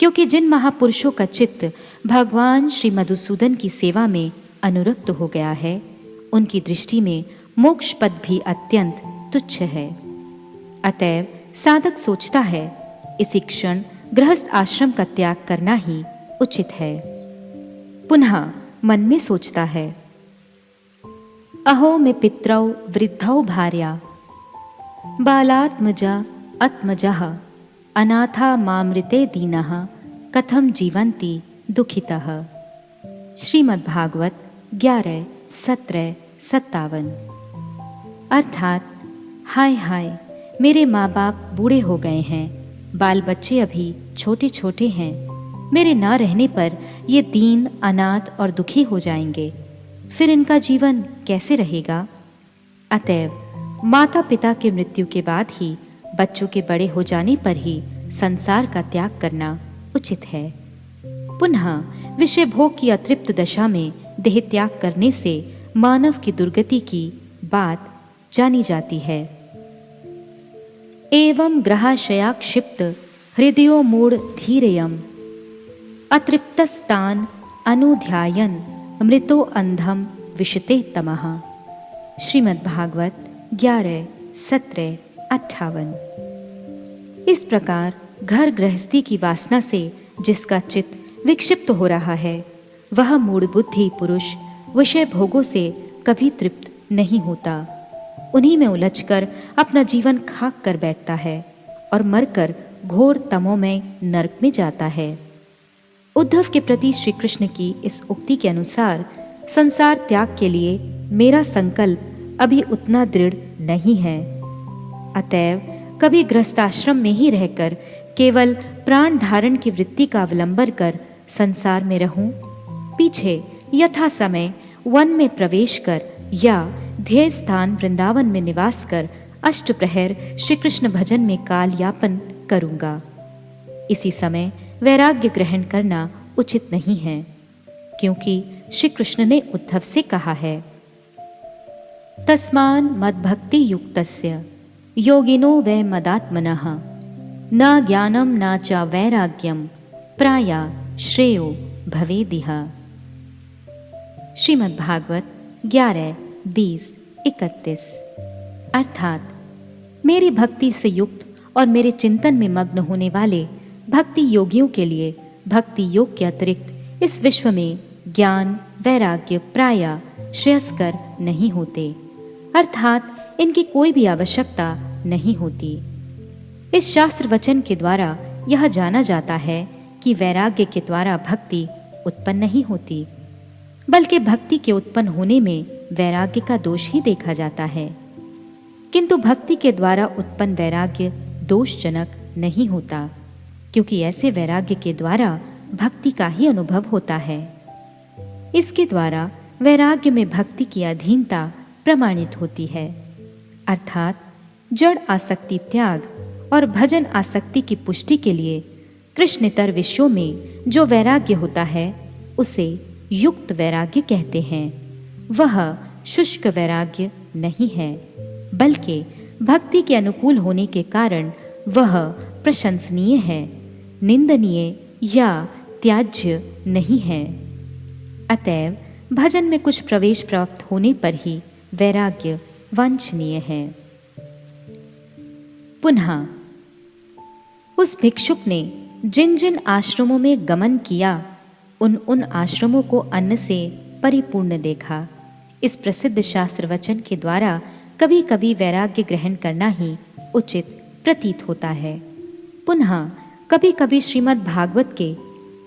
[SPEAKER 1] क्योंकि जिन महापुरुषों का चित्त भगवान श्री मधुसूदन की सेवा में अनुरक्त हो गया है, उनकी दृष्टि में मोक्ष पद भी अत्यंत तुच्छ है। अतएव साधक सोचता है, इसी क्षण गृहस्थ आश्रम का त्याग करना ही उचित है। पुनः मन में सोचता है, अहो में पितरौ वृद्धौ भार्या बालात्मजा आत्मजः अनाथा मामृते दीनः कथम जीवन्ति दुखितः। श्रीमद् भागवत 11:17-57। अर्थात, हाय हाय, मेरे माँ बाप बूढ़े हो गए हैं, बाल बच्चे अभी छोटे छोटे हैं, मेरे ना रहने पर ये दीन, अनाथ और दुखी हो जाएंगे, फिर इनका जीवन कैसे रहेगा? अतएव माता पिता के मृत्यु के बाद ही, बच्चों के बड़े हो जाने पर ही संसार का त्याग करना उचित है। पुनः विषय भोग की अतृप्त दशा में देह त्याग करने से मानव की दुर्गति की बात जानी जाती है। एवं ग्रहाशया क्षिप्त हृदयो मूढ़ धीरयम अतृप्तस्तान अनुध्यायन मृतो अंधम विशते तमः। श्रीमद्भागवत 11:17-58। इस प्रकार घर गृहस्थी की वासना से जिसका चित्त विक्षिप्त हो रहा है, वह मूढ़ बुद्धि पुरुष विषय भोगों से कभी तृप्त नहीं होता। उन्हीं में उलझकर अपना जीवन खाक कर बैठता है और मरकर घोर तमोमय नरक में जाता है। उद्धव के प्रति श्री कृष्ण की इस उक्ति के अनुसार संसार त्याग के लिए मेरा संकल्प अभी उतना दृढ़ नहीं है। अतएव कभी गृहस्थाश्रम में ही रहकर केवल प्राण धारण की वृत्ति का अवलंबन कर संसार में रहूं, पीछे यथा समय वन में प्रवेश कर या ध्येय स्थान वृंदावन में निवास कर अष्टप्रहर श्री कृष्ण भजन में काल यापन करूंगा। इसी समय वैराग्य ग्रहण करना उचित नहीं है, क्योंकि श्री कृष्ण ने उद्धव से कहा है, तस्मान मद्भक्ति युक्तस्य योगिनो वै मदात्मनः न ज्ञानम न च वैराग्यम प्राया श्रेयो भवेदिह। श्रीमद्भागवत 11:20-31। अर्थात मेरी भक्ति से युक्त और मेरे चिंतन में मग्न होने वाले भक्ति योगियों के लिए भक्ति योग के अतिरिक्त इस विश्व में ज्ञान वैराग्य प्रायः श्रेयस्कर नहीं होते, अर्थात इनकी कोई भी आवश्यकता नहीं होती। इस शास्त्र वचन के द्वारा यह जाना जाता है कि वैराग्य के द्वारा भक्ति उत्पन्न नहीं होती, बल्कि भक्ति के उत्पन्न होने में वैराग्य का दोष ही देखा जाता है। किंतु भक्ति के द्वारा उत्पन्न वैराग्य दोषजनक नहीं होता, क्योंकि ऐसे वैराग्य के द्वारा भक्ति का ही अनुभव होता है। इसके द्वारा वैराग्य में भक्ति की अधीनता प्रमाणित होती है, अर्थात जड़ आसक्ति त्याग और भजन आसक्ति की पुष्टि के लिए कृष्णेतर विषयों में जो वैराग्य होता है उसे युक्त वैराग्य कहते हैं। वह शुष्क वैराग्य नहीं है, बल्कि भक्ति के अनुकूल होने के कारण वह प्रशंसनीय है, निंदनीय या त्याज्य नहीं है। अतएव भजन में कुछ प्रवेश प्राप्त होने पर ही वैराग्य वांछनीय है। पुनः उस भिक्षुक ने जिन जिन आश्रमों में गमन किया उन आश्रमों को अन्न से परिपूर्ण देखा। इस प्रसिद्ध शास्त्र वचन के द्वारा कभी कभी वैराग्य ग्रहण करना ही उचित प्रतीत होता है। पुनः कभी कभी श्रीमद् भागवत के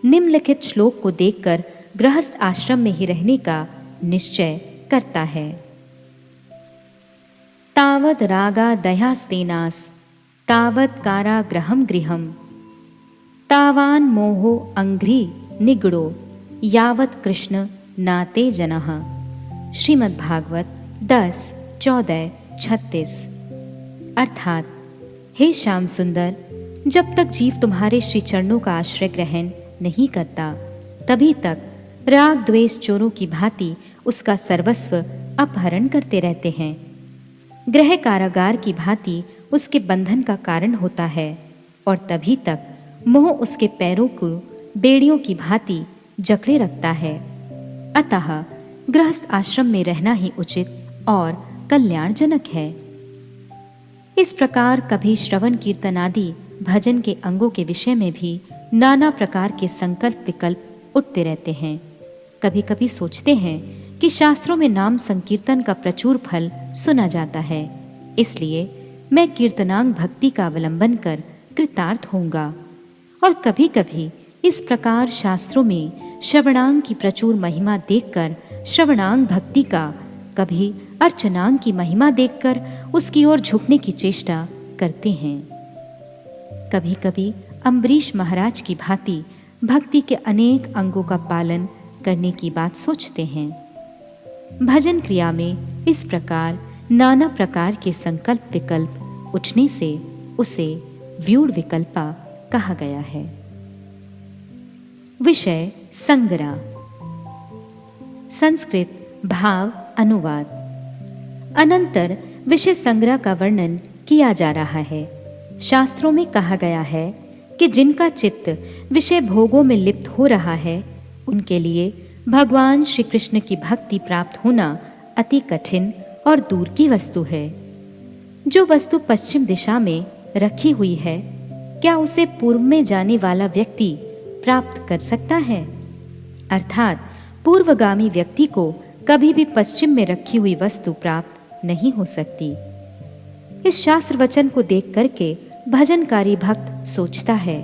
[SPEAKER 1] निम्नलिखित श्लोक को देखकर गृहस्थ आश्रम में ही रहने का निश्चय करता है। तावद रागा दयास्तेनास तावद कारागृहम गृहम तावान मोहो अंघ्रि निगड़ो यावत कृष्ण नाते जनः। श्रीमद्भागवत 10:14-36। अर्थात हे श्याम सुंदर, जब तक जीव तुम्हारे श्री चरणों का आश्रय ग्रहण नहीं करता, तभी तक राग द्वेष चोरों की भांति उसका सर्वस्व अपहरण करते रहते हैं। गृह कारागार की भांति उसके बंधन का कारण होता है और तभी तक मोह उसके पैरों को बेड़ियों की भांति जकड़े रखता है। अतः गृहस्थ आश्रम में रहना ही उचित और कल्याणजनक है। इस प्रकार कभी श्रवण कीर्तन आदि भजन के अंगों के विषय में भी नाना प्रकार के संकल्प विकल्प उठते रहते हैं। कभी कभी सोचते हैं कि शास्त्रों में नाम संकीर्तन का प्रचुर फल सुना जाता है, इसलिए मैं कीर्तनांग भक्ति का अवलंबन कर कृतार्थ होऊंगा। और कभी कभी इस प्रकार शास्त्रों में श्रवणांग की प्रचुर महिमा देखकर श्रवणांग भक्ति का, कभी अर्चनांग की महिमा देखकर उसकी ओर झुकने की चेष्टा करते हैं। कभी कभी अम्बरीश महाराज की भांति भक्ति के अनेक अंगों का पालन करने की बात सोचते हैं। भजन क्रिया में इस प्रकार नाना प्रकार के संकल्प विकल्प उठने से उसे व्यूढ़ विकल्पा कहा गया है। विषय संग्रह। संस्कृत भाव अनुवाद। अनंतर विषय संग्रह का वर्णन किया जा रहा है। शास्त्रों में कहा गया है कि जिनका चित्त विषय भोगों में लिप्त हो रहा है उनके लिए भगवान श्री कृष्ण की भक्ति प्राप्त होना अति कठिन और दूर की वस्तु है। जो वस्तु पश्चिम दिशा में रखी हुई है, क्या उसे पूर्व में जाने वाला व्यक्ति प्राप्त कर सकता है? अर्थात पूर्वगामी व्यक्ति को कभी भी पश्चिम में रखी हुई वस्तु प्राप्त नहीं हो सकती। इस शास्त्र वचन को देख करके भजनकारी भक्त सोचता है,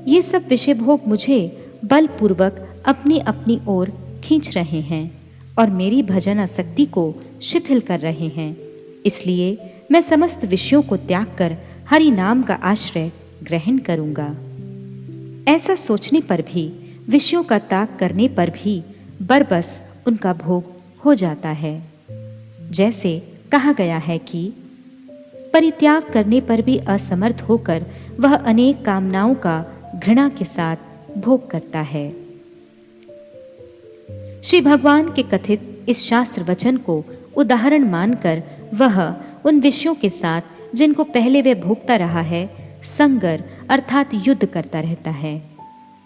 [SPEAKER 1] ये सब विषय भोग मुझे बलपूर्वक अपनी अपनी ओर खींच रहे हैं और मेरी भजन आसक्ति को शिथिल कर रहे हैं। इसलिए मैं समस्त विषयों को त्याग कर हरि नाम का आश्रय ग्रहण करूंगा। ऐसा सोचने पर भी, विषयों का त्याग करने पर भी बरबस उनका भोग हो जाता है। जैसे कहा गया है कि परित्याग करने पर भी असमर्थ होकर वह अनेक कामनाओं का घृणा के साथ भोग करता है। श्री भगवान के कथित इस शास्त्र वचन को उदाहरण मानकर वह उन विषयों के साथ जिनको पहले वह भोगता रहा है संगर अर्थात युद्ध करता रहता है।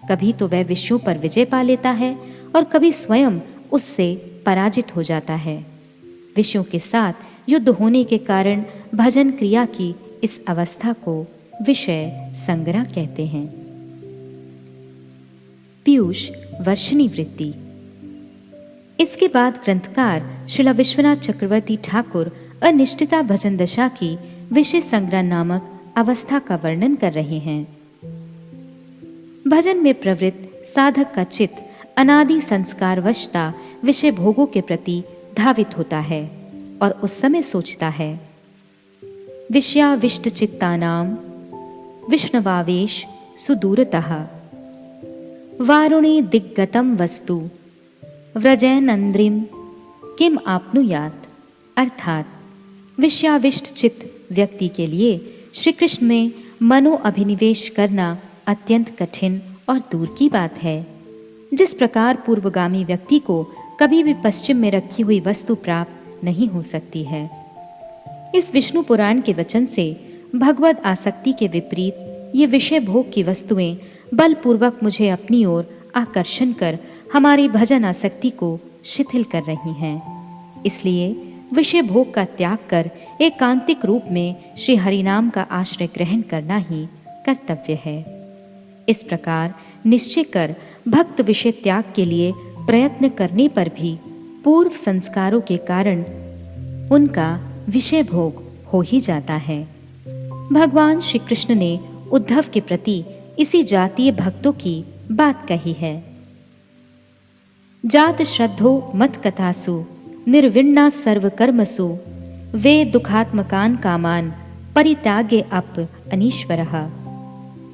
[SPEAKER 1] कभी तो वह विषयों पर विजय पा लेता है और कभी स्वयं उससे पराजित हो जाता है। विषयों के साथ युद्ध होने के कारण भजन क्रिया की इस अवस्था को विषय संग्रह कहते हैं। पीयूष वर्षिणी वृत्ति। इसके बाद ग्रंथकार श्रील विश्वनाथ चक्रवर्ती ठाकुर अनिष्ठिता भजन दशा की विषय संग्रह नामक अवस्था का वर्णन कर रहे हैं। भजन में प्रवृत्त साधक का चित्त अनादि संस्कार वशता विषय भोगों के प्रति धावित होता है और उस समय सोचता है, विषयाविष्ट चित्तानाम विष्णवावेश सुदूरतः वारुणे दिग्गतम वस्तु व्रजैनंद्रिम किम आपनुयात। अर्थात विषयाविष्ट चित्त व्यक्ति के लिए श्री कृष्ण में मनो अभिनिवेश करना अत्यंत कठिन और दूर की बात है। जिस प्रकार पूर्वगामी व्यक्ति को कभी भी पश्चिम में रखी हुई वस्तु प्राप्त नहीं हो सकती है। इस विष्णु पुराण के वचन से भगवद आसक्ति के विपरीत ये विषय भोग की वस्तुएं बलपूर्वक मुझे अपनी ओर आकर्षण कर हमारी भजन आसक्ति को शिथिल कर रही हैं। इसलिए विषय भोग का त्याग कर एकांतिक रूप में श्री हरिनाम का आश्रय ग्रहण करना ही कर्तव्य है। इस प्रकार निश्चय कर भक्त विषय त्याग के लिए प्रयत्न करने पर भी पूर्व संस्कारों के कारण उनका विषय भोग हो ही जाता है। भगवान श्री कृष्ण ने उद्धव के प्रति इसी जातीय भक्तों की बात कही है। जात श्रद्धो मत कथासु निर्विण्णा सर्व कर्मसु वे दुखात्मकान कामान परित्यागे अप अनीश्वरः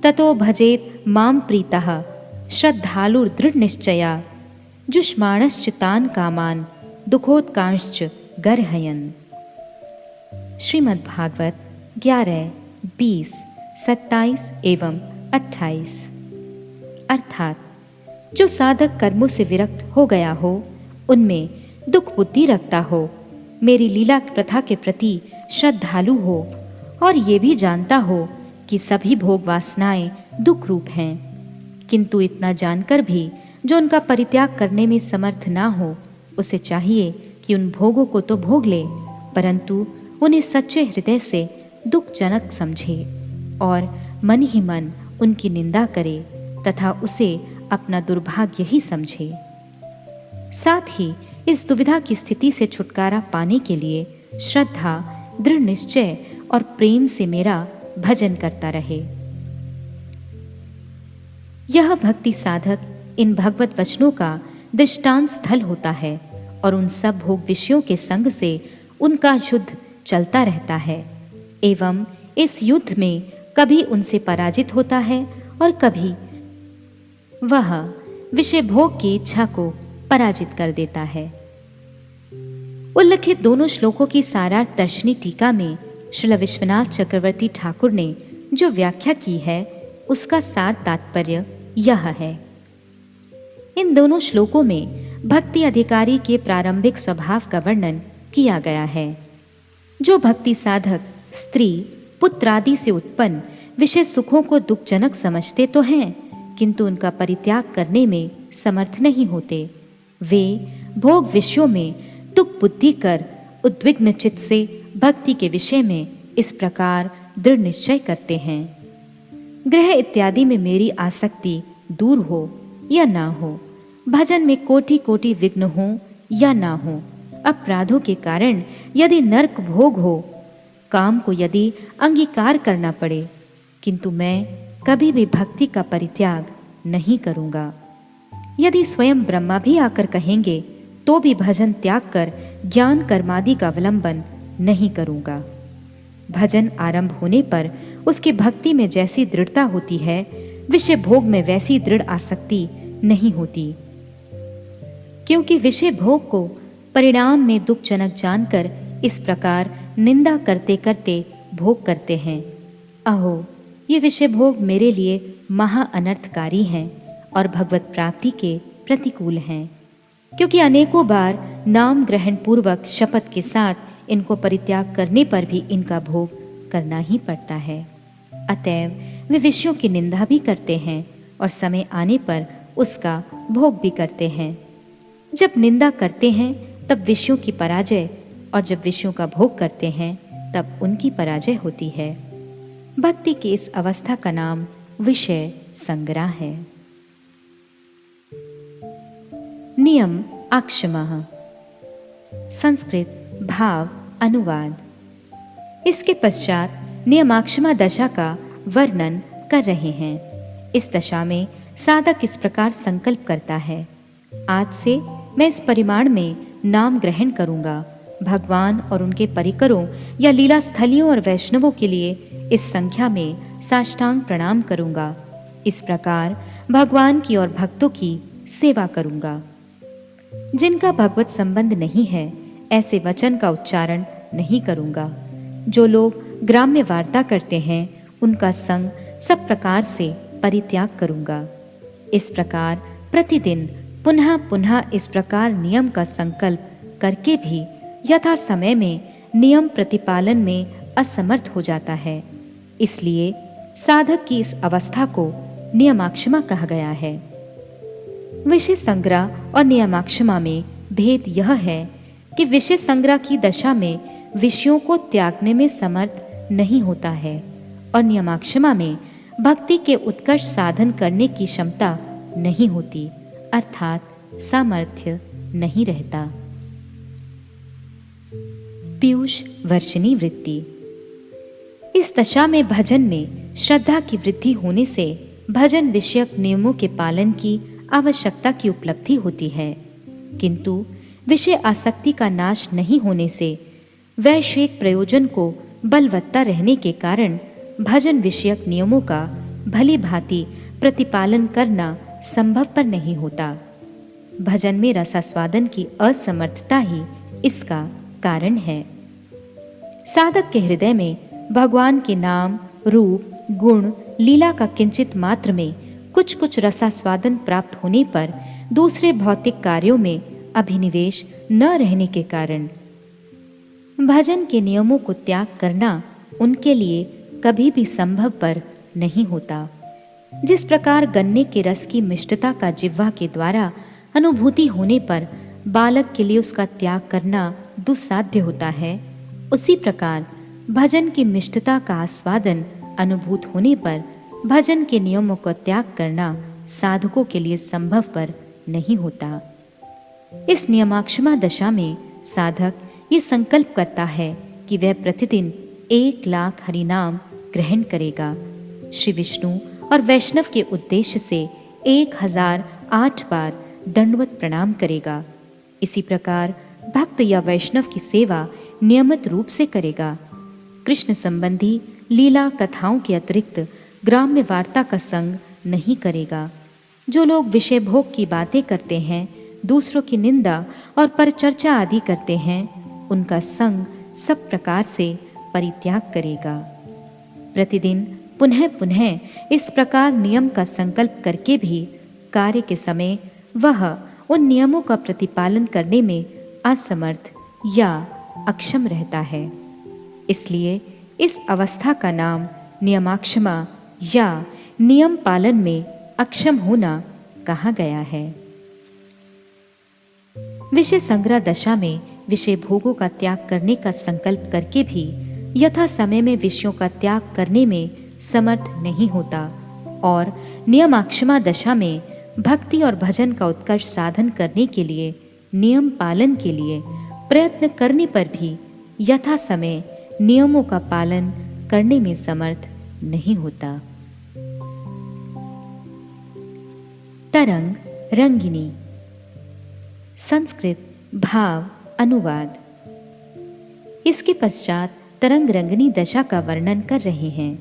[SPEAKER 1] ततो भजेत माम प्रीतः श्रद्धालुर दृढ़ निश्चया जुष्माणश्च तान कामान दुखोत्कांश्च गर्हयन्। श्रीमद् भागवत 11, 20, 27 एवं 28। अर्थात जो साधक कर्मों से विरक्त हो गया हो, उनमें दुख बुद्धि रखता हो, मेरी लीला प्रथा के प्रति श्रद्धालु हो और ये भी जानता हो कि सभी भोग वासनाएं दुख रूप हैं, किंतु इतना जानकर भी जो उनका परित्याग करने में समर्थ ना हो, उसे चाहिए कि उन भोगों को तो भोग ले, परंतु उन्हें सच्चे हृदय से दुखजनक समझे और मन ही मन उनकी निंदा करे तथा उसे अपना दुर्भाग्य ही समझे। साथ ही इस दुविधा की स्थिति से छुटकारा पाने के लिए श्रद्धा, दृढ़ निश्चय और प्रेम से मेरा भजन करता रहे। यह भक्ति साधक इन भगवत वचनों का दृष्टांत स्थल होता है और उन सब भोग विषयों के संग से उनका युद्ध चलता रहता है एवं इस युद्ध में कभी उनसे पराजित होता है और कभी वह विषय भोग की इच्छा को पराजित कर देता है। उल्लिखित दोनों श्लोकों की सारार्थ दर्शनी टीका में श्रील विश्वनाथ चक्रवर्ती ठाकुर ने जो व्याख्या की है उसका सार तात्पर्य यह है। इन दोनों श्लोकों में भक्ति अधिकारी के प्रारंभिक स्वभाव का वर्णन किया गया है। जो भक्ति साधक स्त्री पुत्र आदि से उत्पन्न विषय सुखों को दुखजनक समझते तो हैं, किंतु उनका परित्याग करने में समर्थ नहीं होते। वे भोग विषयों में दुख बुद्धि कर उद्विग्न चित्त से भक्ति के विषय में इस प्रकार दृढ़ निश्चय करते हैं, ग्रह इत्यादि में मेरी आसक्ति दूर हो या ना हो, भजन में कोटि कोटि विघ्न हो या ना हो, अपराधों के कारण यदि नरक भोग हो, काम को यदि अंगीकार करना पड़े, किंतु मैं कभी भी भक्ति का परित्याग नहीं करूंगा। यदि स्वयं ब्रह्मा भी आकर कहेंगे तो भी भजन त्याग कर ज्ञान कर्मादि का अवलंबन नहीं करूंगा। भजन आरंभ होने पर उसकी भक्ति में जैसी दृढ़ता होती है, विषय भोग में वैसी दृढ़ आसक्ति नहीं होती, क्योंकि विषय भोग को परिणाम में दुखजनक जानकर इस प्रकार निंदा करते करते भोग करते हैं। अहो, ये विषय भोग मेरे लिए महा अनर्थकारी हैं और भगवत प्राप्ति के प्रतिकूल हैं, क्योंकि अनेकों बार नाम ग्रहण पूर्वक शपथ के साथ इनको परित्याग करने पर भी इनका भोग करना ही पड़ता है। अतएव वे विषयों की निंदा भी करते हैं और समय आने पर उसका भोग भी करते हैं। जब निंदा करते हैं तब विषयों की पराजय, और जब विषयों का भोग करते हैं तब उनकी पराजय होती है। भक्ति की इस अवस्था का नाम विषय संग्रह है। नियम आक्षमः, संस्कृत भाव अनुवाद। इसके पश्चात नियमाक्षमा दशा का वर्णन कर रहे हैं। इस दशा में साधक इस प्रकार संकल्प करता है, आज से मैं इस परिमाण में नाम ग्रहण करूंगा, भगवान और उनके परिकरों या लीला स्थलियों और वैष्णवों के लिए इस संख्या में साष्टांग प्रणाम करूंगा। इस प्रकार भगवान की और भक्तों की सेवा करूंगा। जिनका भगवत संबंध नहीं है ऐसे वचन का उच्चारण नहीं करूंगा। जो लोग ग्राम्य वार्ता करते हैं उनका संग सब प्रकार से परित्याग करूंगा। इस प्रकार प्रतिदिन पुनः पुनः इस प्रकार नियम का संकल्प करके भी यथा समय में नियम प्रतिपालन में असमर्थ हो जाता है। इसलिए साधक की इस अवस्था को नियमाक्षमा कहा गया है। विषय संग्रह और नियमाक्षमा में भेद यह है कि विषय संग्रह की दशा में विषयों को त्यागने में समर्थ नहीं होता है और नियमाक्षमा में भक्ति के उत्कर्ष साधन करने की क्षमता नहीं होती, अर्थात सामर्थ्य नहीं रहता। पीयूष वर्षिणी वृत्ति। इस दशा में भजन में श्रद्धा की वृद्धि होने से भजन विषयक नियमों के पालन की आवश्यकता की उपलब्धि होती है, किंतु विषय आसक्ति का नाश नहीं होने से वैश्विक प्रयोजन को बलवत्ता रहने के कारण भजन विषयक नियमों का भली भांति प्रतिपालन करना संभवपर नहीं होता। भजन में रसास्वादन की असमर्थता ही इसका कारण है। साधक के हृदय में भगवान के नाम, रूप, गुण, लीला का किंचित मात्र में कुछ कुछ रसास्वादन प्राप्त होने पर दूसरे भौतिक कार्यों में अभिनिवेश न रहने के कारण भजन के नियमों को त्याग करना उनके लिए कभी भी संभव पर नहीं होता। जिस प्रकार गन्ने के रस की मिष्टता का जिह्वा के द्वारा अनुभूति होने पर बालक के लिए उसका त्याग करना दुस्साध्य होता है, उसी प्रकार भजन की मिष्टता का आस्वादन अनुभूत होने पर भजन के नियमों का त्याग करना साधकों के लिए संभव पर नहीं होता। इस नियमाक्षमा दशा में साधक ये संकल्प करता है कि वह प्रतिदिन 1,00,000 हरिनाम ग्रहण करेगा, श्री विष्णु और वैष्णव के उद्देश्य से 1008 बार दंडवत प्रणाम करेगा। इसी प्रकार भक्त या वैष्णव की सेवा नियमित रूप से करेगा। कृष्ण संबंधी लीला कथाओं के अतिरिक्त ग्राम्य वार्ता का संग नहीं करेगा। जो लोग विषय भोग की बातें करते हैं, दूसरों की निंदा और परचर्चा आदि करते हैं, उनका संग सब प्रकार से परित्याग करेगा। प्रतिदिन पुनः पुनः इस प्रकार नियम का संकल्प करके भी कार्य के समय वह उन नियमों का प्रतिपालन करने में असमर्थ या अक्षम रहता है। इसलिए इस अवस्था का नाम नियमाक्षमा या नियम पालन में अक्षम होना कहा गया है। विषय संग्रह दशा में विषय भोगों का त्याग करने का संकल्प करके भी यथा समय में विषयों का त्याग करने में समर्थ नहीं होता और नियमाक्षमा दशा में भक्ति और भजन का उत्कर्ष साधन करने के लिए नियम पालन के लिए प्रयत्न करने पर भी यथा समय नियमों का पालन करने में समर्थ नहीं होता। तरंग रंगिनी। संस्कृत भाव अनुवाद। इसके पश्चात तरंग रंगिनी दशा का वर्णन कर रहे हैं।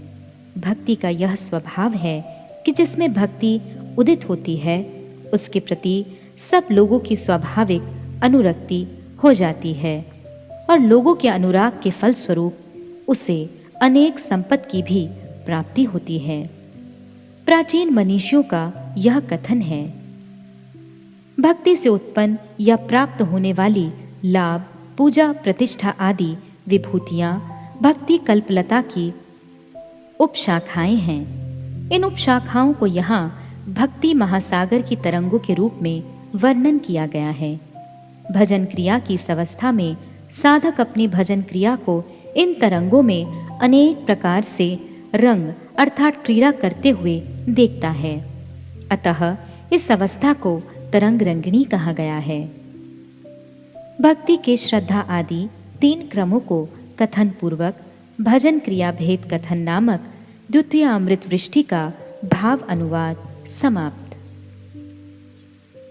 [SPEAKER 1] भक्ति का यह स्वभाव है कि जिसमें भक्ति उदित होती है उसके प्रति सब लोगों की स्वाभाविक अनुरक्ति हो जाती है और लोगों के अनुराग के फलस्वरूप उसे अनेक संपत्ति की भी प्राप्ति होती है। प्राचीन मनीषियों का यह कथन है, भक्ति से उत्पन्न या प्राप्त होने वाली लाभ, पूजा, प्रतिष्ठा आदि विभूतियां भक्ति कल्पलता की उपशाखाएं हैं। इन उपशाखाओं को यहाँ भक्ति महासागर की तरंगों के रूप में वर्णन किया गया है। भजन क्रिया की इस अवस्था में साधक अपनी भजन क्रिया को इन तरंगों में अनेक प्रकार से रंग अर्थात क्रीड़ा करते हुए देखता है। अतः इस अवस्था को तरंग रंगिणी कहा गया है। भक्ति के श्रद्धा आदि 3 क्रमों को कथन पूर्वक भजन क्रिया भेद कथन नामक द्वितीय अमृत वृष्टि का भाव अनुवाद समाप्त।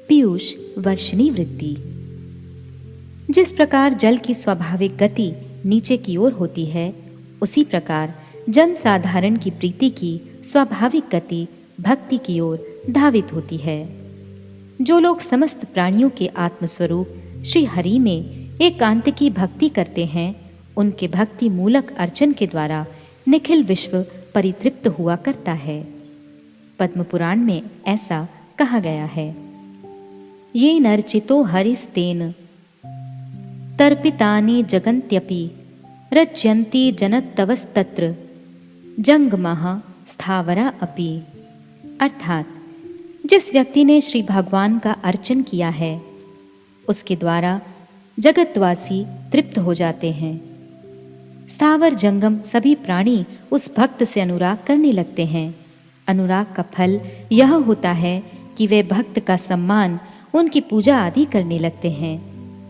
[SPEAKER 1] पीयूष वर्षिणी वृत्ति। जिस प्रकार जल की स्वाभाविक गति नीचे की ओर होती है, उसी प्रकार जन साधारण की प्रीति की स्वाभाविक गति भक्ति की ओर धावित होती है। जो लोग समस्त प्राणियों के आत्मस्वरूप श्री हरि में एकांत की भक्ति करते हैं, उनके भक्ति मूलक अर्चन के द्वारा निखिल विश्व परितृप्त हुआ करता है। पद्म पुराण में ऐसा कहा गया है, ये नर्चितो हरिस्तेन तर्पितानि जगन्त्यपि रज्यन्ति जनतवस्तत्र जंगमः स्थावरा अपि। अर्थात जिस व्यक्ति ने श्री भगवान का अर्चन किया है उसके द्वारा जगतवासी तृप्त हो जाते हैं। स्थावर जंगम सभी प्राणी उस भक्त से अनुराग करने लगते हैं। अनुराग का फल यह होता है कि वे भक्त का सम्मान, उनकी पूजा आदि करने लगते हैं।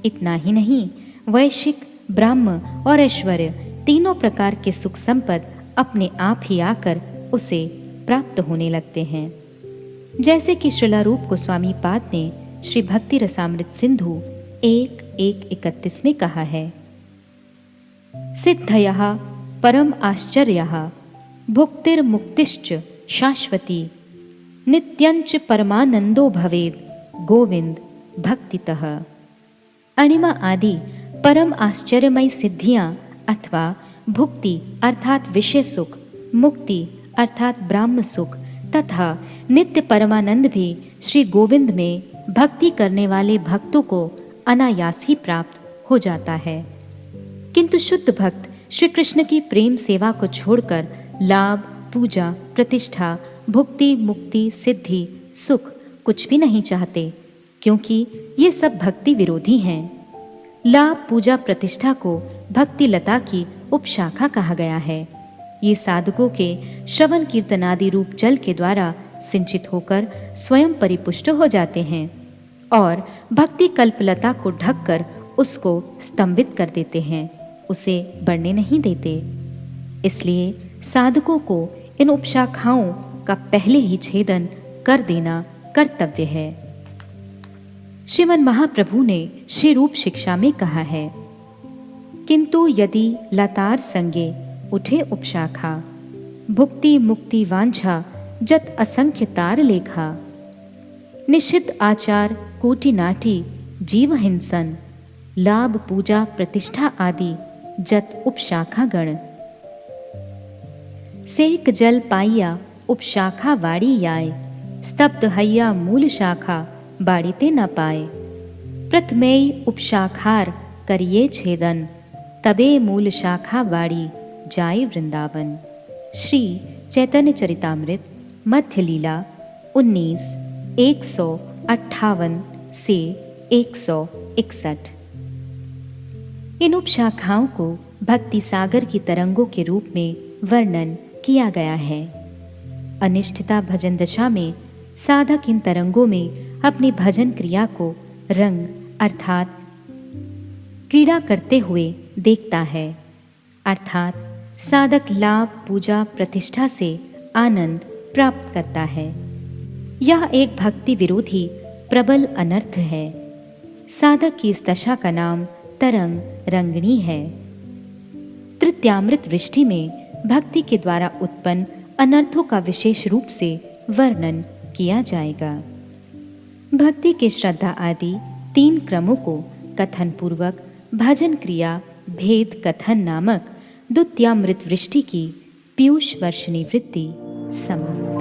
[SPEAKER 1] इतना ही नहीं, वैश्विक, ब्राह्म और ऐश्वर्य तीनों प्रकार के सुख संपद अपने आप ही आकर उसे प्राप्त होने लगते हैं। जैसे कि श्रीलारूप गोस्वामी पाद ने श्री भक्ति रसामृत सिंधु 1:1:31 में कहा है, सिद्धयः परम आश्चर्यः भुक्तिर्मुक्तिश्च शाश्वती नित्यंच परमानंदो भवेद गोविंद भक्तितः। अणिमा आदि परम आश्चर्यमयी सिद्धियां अथवा भुक्ति अर्थात विषय सुख, मुक्ति अर्थात ब्राह्म सुख तथा नित्य परमानंद भी श्री गोविंद में भक्ति करने वाले भक्तों को अनायास ही प्राप्त हो जाता है। किंतु शुद्ध भक्त श्री कृष्ण की प्रेम सेवा को छोड़कर लाभ, पूजा, प्रतिष्ठा, भुक्ति, मुक्ति, सिद्धि, सुख कुछ भी नहीं चाहते, क्योंकि ये सब भक्ति विरोधी हैं। लाभ, पूजा, प्रतिष्ठा को भक्ति लता की उपशाखा कहा गया है। ये साधकों के श्रवण कीर्तनादि रूप जल के द्वारा सिंचित होकर स्वयं परिपुष्ट हो जाते हैं और भक्ति कल्पलता को ढककर उसको स्तंभित कर देते हैं, उसे बढ़ने नहीं देते। इसलिए साधकों को इन उपशाखाओं का पहले ही छेदन कर देना कर्तव्य है। श्रीमन महाप्रभु ने श्री रूप शिक्षा में कहा है, किंतु यदि लतार संगे उठे उपशाखा भुक्ति मुक्ति वांछा जत असंख्य तार लेखा निषिद्ध आचार कोटि नाटी जीव हिंसन लाभ पूजा प्रतिष्ठा आदि जत उपशाखा गण। सेक जल पाइया उपशाखा वाड़ी आए, स्तब्ध हैया मूल शाखा बाड़ीते न पाए। प्रथमेय उपशाखार करिए छेदन, तबे मूल शाखा वाड़ी जाए वृंदावन। श्री चैतन्य चरितामृत मध्य लीला 19 158 से 161। इन उपशाखाओं को भक्ति सागर की तरंगों के रूप में वर्णन किया गया है। अनिष्ठता भजन दशा में साधक इन तरंगों में अपनी भजन क्रिया को रंग अर्थात क्रीड़ा करते हुए देखता है, अर्थात साधक लाभ पूजा प्रतिष्ठा से आनंद प्राप्त करता है। यह एक भक्ति विरोधी प्रबल अनर्थ है। साधक की इस दशा का नाम तरंग रंगणी है। तृतीयामृत वृष्टि में भक्ति के द्वारा उत्पन्न अनर्थों का विशेष रूप से वर्णन किया जाएगा। भक्ति के श्रद्धा आदि 3 क्रमों को कथन पूर्वक भजन क्रिया भेद कथन नामक द्वितीयामृत वृष्टि की पीयूष वर्षिणी वृत्ति समाप्त।